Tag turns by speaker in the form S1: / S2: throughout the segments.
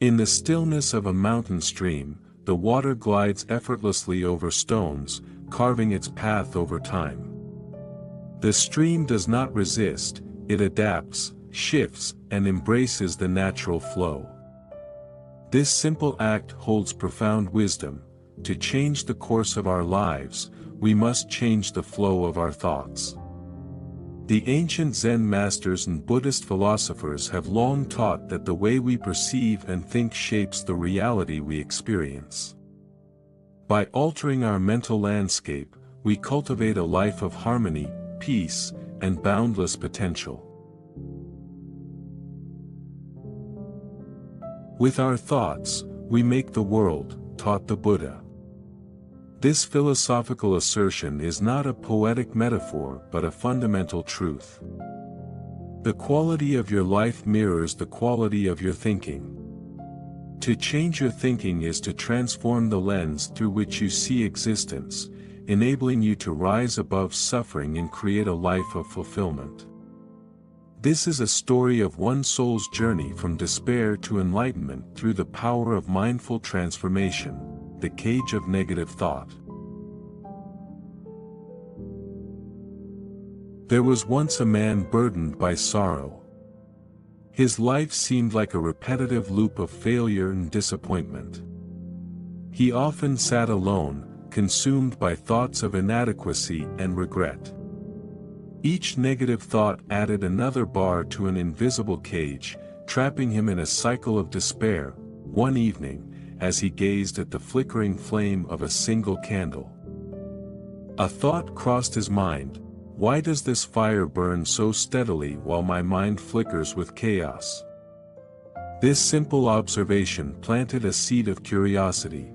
S1: In the stillness of a mountain stream, the water glides effortlessly over stones, carving its path over time. The stream does not resist, it adapts, shifts, and embraces the natural flow. This simple act holds profound wisdom. To change the course of our lives, we must change the flow of our thoughts. The ancient Zen masters and Buddhist philosophers have long taught that the way we perceive and think shapes the reality we experience. By altering our mental landscape, we cultivate a life of harmony, peace, and boundless potential. With our thoughts, we make the world, taught the Buddha. This philosophical assertion is not a poetic metaphor but a fundamental truth. The quality of your life mirrors the quality of your thinking. To change your thinking is to transform the lens through which you see existence, enabling you to rise above suffering and create a life of fulfillment. This is a story of one soul's journey from despair to enlightenment through the power of mindful transformation, the cage of negative thought. There was once a man burdened by sorrow. His life seemed like a repetitive loop of failure and disappointment. He often sat alone, consumed by thoughts of inadequacy and regret. Each negative thought added another bar to an invisible cage, trapping him in a cycle of despair. One evening, as he gazed at the flickering flame of a single candle, a thought crossed his mind: why does this fire burn so steadily while my mind flickers with chaos? This simple observation planted a seed of curiosity.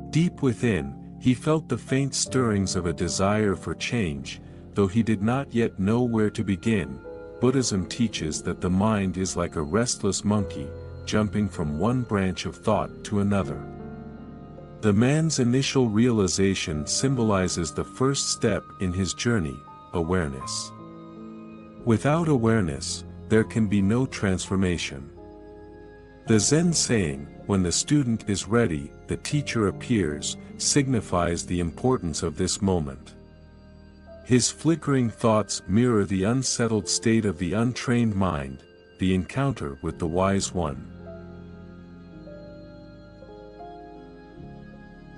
S1: Deep within, he felt the faint stirrings of a desire for change, though he did not yet know where to begin. Buddhism teaches that the mind is like a restless monkey, jumping from one branch of thought to another. The man's initial realization symbolizes the first step in his journey: awareness. Without awareness, there can be no transformation. The Zen saying, "When the student is ready, the teacher appears," signifies the importance of this moment. His flickering thoughts mirror the unsettled state of the untrained mind, the encounter with the wise one.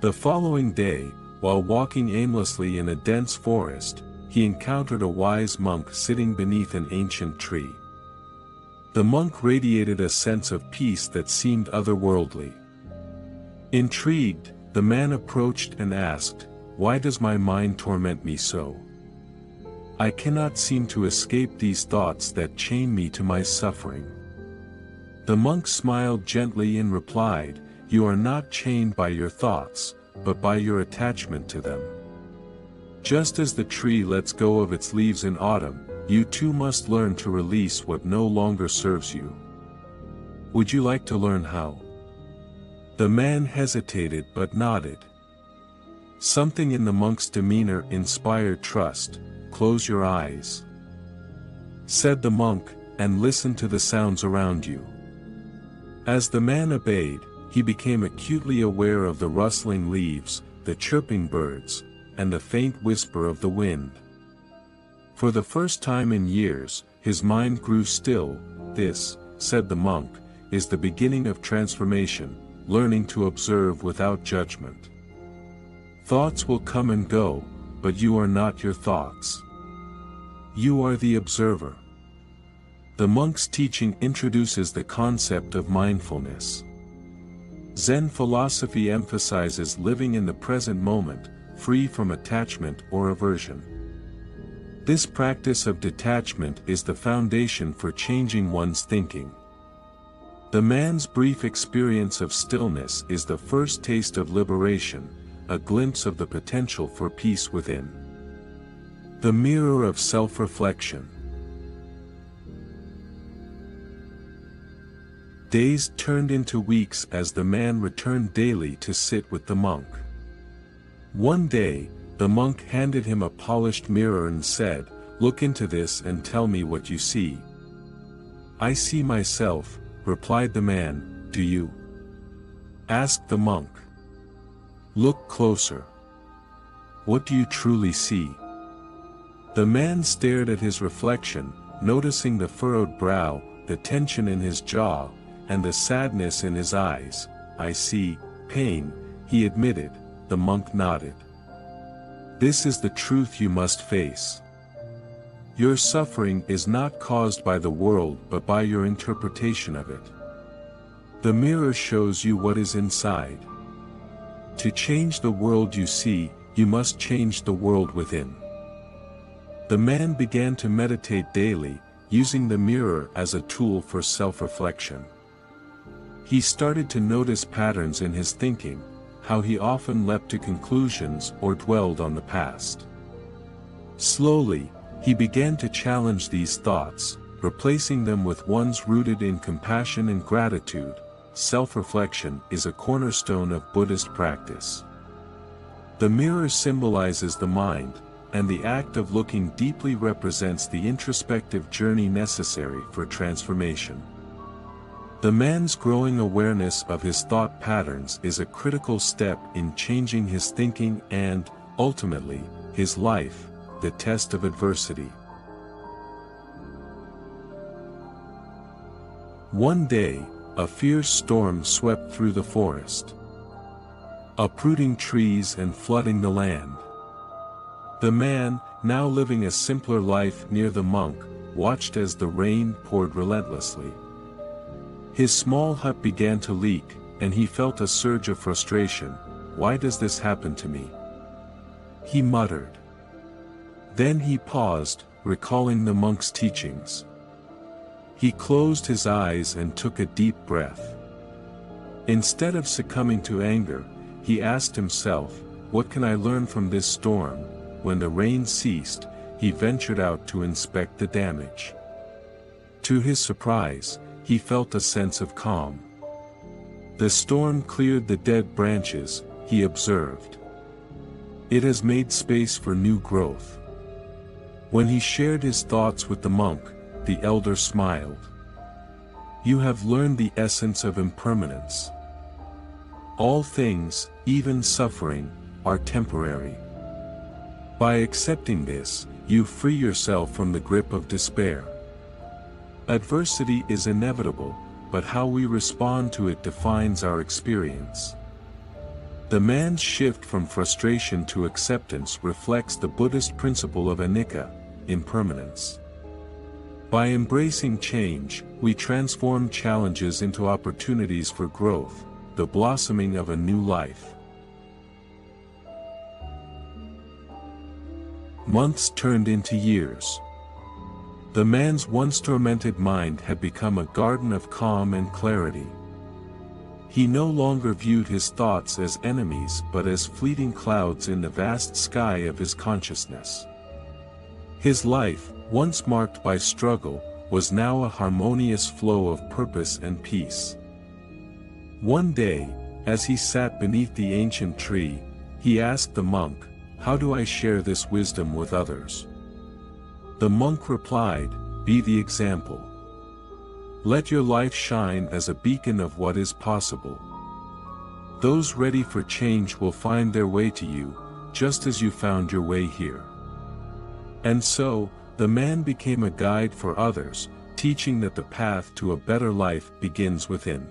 S1: The following day, while walking aimlessly in a dense forest, he encountered a wise monk sitting beneath an ancient tree. The monk radiated a sense of peace that seemed otherworldly. Intrigued, the man approached and asked, "Why does my mind torment me so? I cannot seem to escape these thoughts that chain me to my suffering." The monk smiled gently and replied, "You are not chained by your thoughts, but by your attachment to them. Just as the tree lets go of its leaves in autumn, you too must learn to release what no longer serves you. Would you like to learn how?" The man hesitated but nodded. Something in the monk's demeanor inspired trust. "Close your eyes," said the monk, "and listen to the sounds around you." As the man obeyed, he became acutely aware of the rustling leaves, the chirping birds, and the faint whisper of the wind. For the first time in years, his mind grew still. "This," said the monk, "is the beginning of transformation, learning to observe without judgment. Thoughts will come and go, but you are not your thoughts. You are the observer." The monk's teaching introduces the concept of mindfulness. Zen philosophy emphasizes living in the present moment, free from attachment or aversion. This practice of detachment is the foundation for changing one's thinking. The man's brief experience of stillness is the first taste of liberation, a glimpse of the potential for peace within. The mirror of self-reflection. Days turned into weeks as the man returned daily to sit with the monk. One day, the monk handed him a polished mirror and said, "Look into this and tell me what you see." "I see myself," replied the man, do you?" asked the monk. "Look closer. What do you truly see?" The man stared at his reflection, noticing the furrowed brow, the tension in his jaw, and the sadness in his eyes. "I see pain," he admitted. The monk nodded. "This is the truth you must face. Your suffering is not caused by the world but by your interpretation of it. The mirror shows you what is inside. To change the world you see, you must change the world within." The man began to meditate daily, using the mirror as a tool for self-reflection. He started to notice patterns in his thinking, how he often leapt to conclusions or dwelled on the past. Slowly, he began to challenge these thoughts, replacing them with ones rooted in compassion and gratitude. Self-reflection is a cornerstone of Buddhist practice. The mirror symbolizes the mind, and the act of looking deeply represents the introspective journey necessary for transformation. The man's growing awareness of his thought patterns is a critical step in changing his thinking and, ultimately, his life, the test of adversity. One day, a fierce storm swept through the forest, uprooting trees and flooding the land. The man, now living a simpler life near the monk, watched as the rain poured relentlessly. His small hut began to leak, and he felt a surge of frustration. "Why does this happen to me?" he muttered. Then he paused, recalling the monk's teachings. He closed his eyes and took a deep breath. Instead of succumbing to anger, he asked himself, "What can I learn from this storm?" When the rain ceased, he ventured out to inspect the damage. To his surprise, he felt a sense of calm. The storm cleared the dead branches, he observed. It has made space for new growth. When he shared his thoughts with the monk, the elder smiled. "You have learned the essence of impermanence. All things, even suffering, are temporary. By accepting this, you free yourself from the grip of despair. Adversity is inevitable, but how we respond to it defines our experience." The man's shift from frustration to acceptance reflects the Buddhist principle of anicca, impermanence. By embracing change, we transform challenges into opportunities for growth, the blossoming of a new life. Months turned into years. The man's once tormented mind had become a garden of calm and clarity. He no longer viewed his thoughts as enemies but as fleeting clouds in the vast sky of his consciousness. His life, once marked by struggle, was now a harmonious flow of purpose and peace. One day, as he sat beneath the ancient tree, he asked the monk, "How do I share this wisdom with others?" The monk replied, "Be the example. Let your life shine as a beacon of what is possible. Those ready for change will find their way to you, just as you found your way here." And so, the man became a guide for others, teaching that the path to a better life begins within.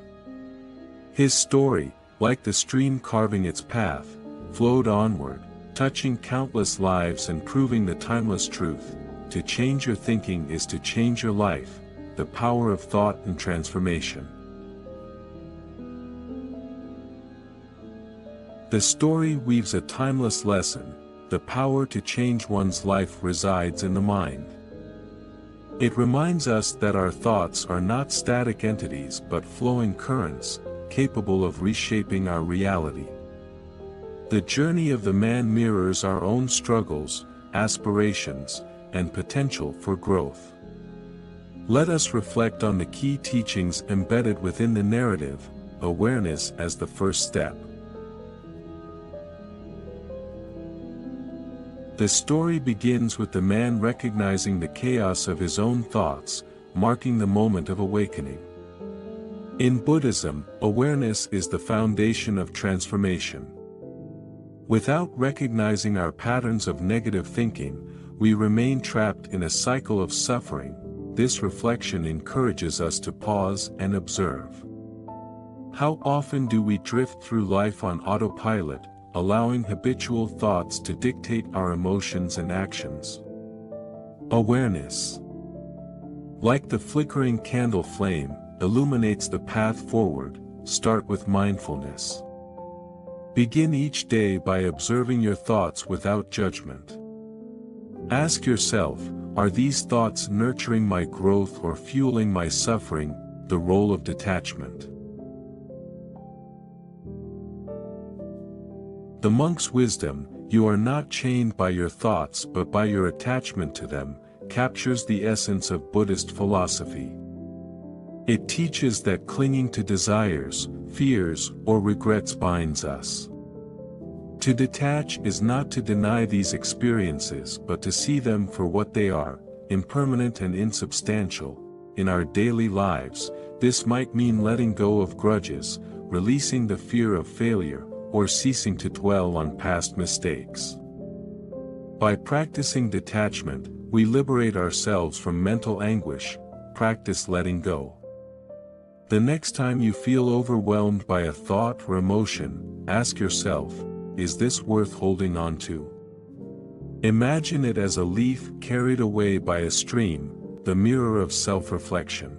S1: His story, like the stream carving its path, flowed onward, touching countless lives and proving the timeless truth: to change your thinking is to change your life, the power of thought and transformation. The story weaves a timeless lesson: the power to change one's life resides in the mind. It reminds us that our thoughts are not static entities but flowing currents, capable of reshaping our reality. The journey of the man mirrors our own struggles, aspirations, and potential for growth. Let us reflect on the key teachings embedded within the narrative: awareness as the first step. The story begins with the man recognizing the chaos of his own thoughts, marking the moment of awakening. In Buddhism, awareness is the foundation of transformation. Without recognizing our patterns of negative thinking, we remain trapped in a cycle of suffering. This reflection encourages us to pause and observe. How often do we drift through life on autopilot, allowing habitual thoughts to dictate our emotions and actions? Awareness, like the flickering candle flame, illuminates the path forward. Start with mindfulness. Begin each day by observing your thoughts without judgment. Ask yourself, are these thoughts nurturing my growth or fueling my suffering? The role of detachment. The monk's wisdom, "You are not chained by your thoughts but by your attachment to them," captures the essence of Buddhist philosophy. It teaches that clinging to desires, fears, or regrets binds us. To detach is not to deny these experiences but to see them for what they are, impermanent and insubstantial. In our daily lives, this might mean letting go of grudges, releasing the fear of failure, or ceasing to dwell on past mistakes. By practicing detachment, we liberate ourselves from mental anguish. Practice letting go. The next time you feel overwhelmed by a thought or emotion, ask yourself, is this worth holding on to? Imagine it as a leaf carried away by a stream, the mirror of self-reflection.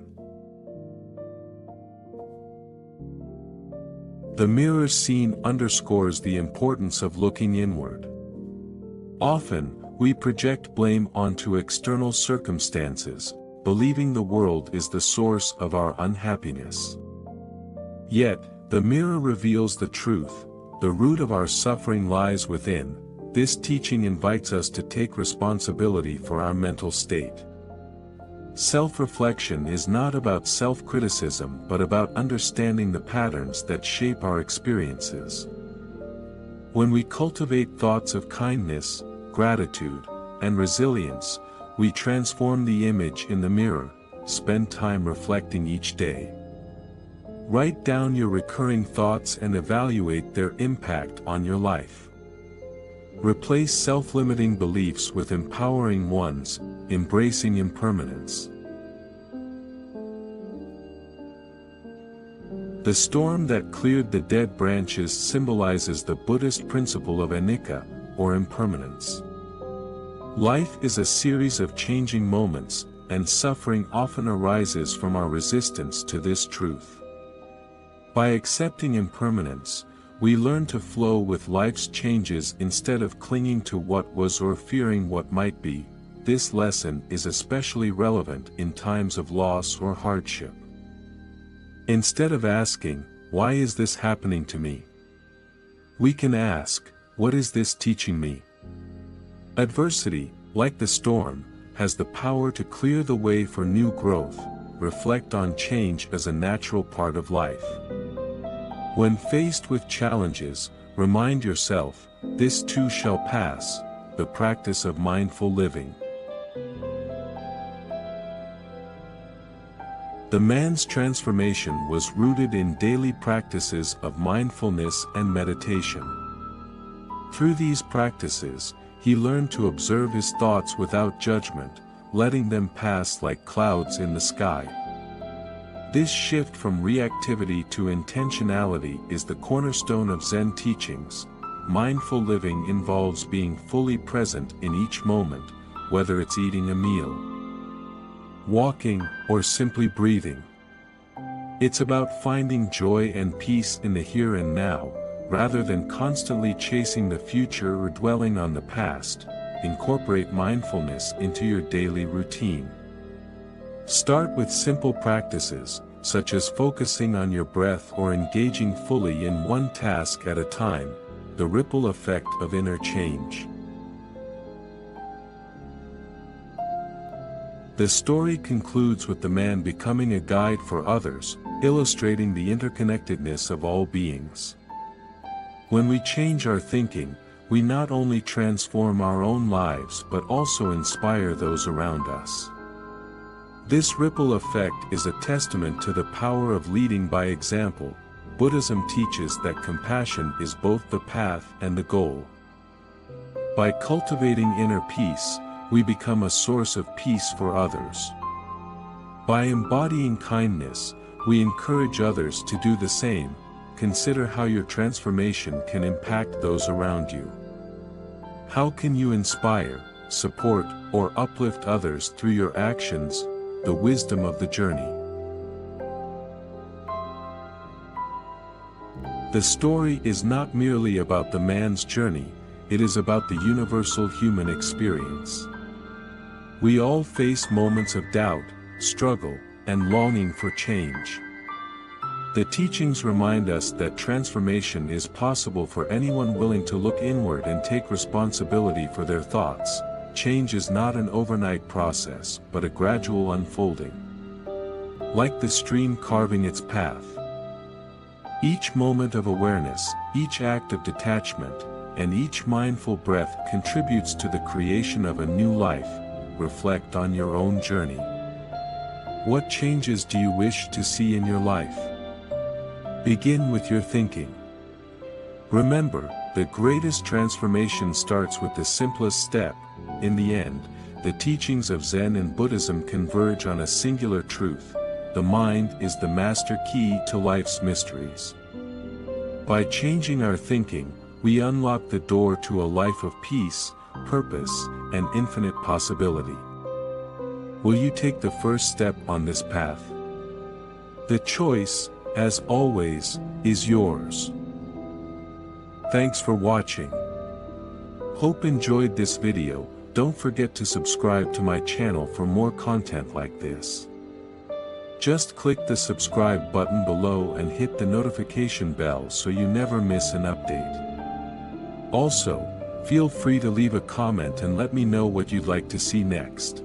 S1: The mirror scene underscores the importance of looking inward. Often, we project blame onto external circumstances, believing the world is the source of our unhappiness. Yet, the mirror reveals the truth. The root of our suffering lies within. This teaching invites us to take responsibility for our mental state. Self-reflection is not about self-criticism but about understanding the patterns that shape our experiences. When we cultivate thoughts of kindness, gratitude, and resilience, we transform the image in the mirror. Spend time reflecting each day. Write down your recurring thoughts and evaluate their impact on your life. Replace self-limiting beliefs with empowering ones, embracing impermanence. The storm that cleared the dead branches symbolizes the Buddhist principle of anicca, or impermanence. Life is a series of changing moments, and suffering often arises from our resistance to this truth. By accepting impermanence, we learn to flow with life's changes instead of clinging to what was or fearing what might be. This lesson is especially relevant in times of loss or hardship. Instead of asking, "Why is this happening to me?" we can ask, "What is this teaching me?" Adversity, like the storm, has the power to clear the way for new growth. Reflect on change as a natural part of life. When faced with challenges, remind yourself, "This too shall pass." The practice of mindful living. The man's transformation was rooted in daily practices of mindfulness and meditation. Through these practices, he learned to observe his thoughts without judgment, letting them pass like clouds in the sky. This shift from reactivity to intentionality is the cornerstone of Zen teachings. Mindful living involves being fully present in each moment, whether it's eating a meal, walking, or simply breathing. It's about finding joy and peace in the here and now, rather than constantly chasing the future or dwelling on the past. Incorporate mindfulness into your daily routine. Start with simple practices, such as focusing on your breath or engaging fully in one task at a time. The ripple effect of inner change. The story concludes with the man becoming a guide for others, illustrating the interconnectedness of all beings. When we change our thinking, we not only transform our own lives but also inspire those around us. This ripple effect is a testament to the power of leading by example. Buddhism teaches that compassion is both the path and the goal. By cultivating inner peace, we become a source of peace for others. By embodying kindness, we encourage others to do the same. Consider how your transformation can impact those around you. How can you inspire, support, or uplift others through your actions? The wisdom of the journey. The story is not merely about the man's journey, it is about the universal human experience. We all face moments of doubt, struggle, and longing for change. The teachings remind us that transformation is possible for anyone willing to look inward and take responsibility for their thoughts. Change is not an overnight process, but a gradual unfolding. Like the stream carving its path. Each moment of awareness, each act of detachment, and each mindful breath contributes to the creation of a new life. Reflect on your own journey. What changes do you wish to see in your life? Begin with your thinking. Remember, the greatest transformation starts with the simplest step. In the end, the teachings of Zen and Buddhism converge on a singular truth: the mind is the master key to life's mysteries. By changing our thinking, we unlock the door to a life of peace, purpose, and infinite possibility. Will you take the first step on this path? The choice, as always, is yours. Thanks for watching. Hope enjoyed this video. Don't forget to subscribe to my channel for more content like this. Just click the subscribe button below and hit the notification bell so you never miss an update. Also, feel free to leave a comment and let me know what you'd like to see next.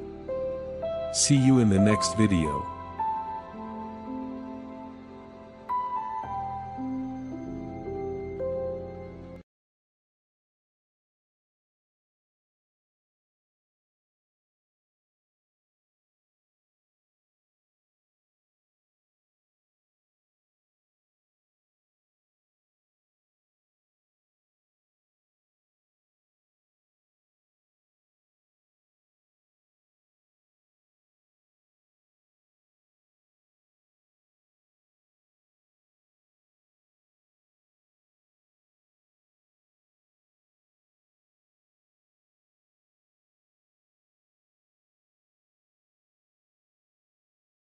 S1: See you in the next video.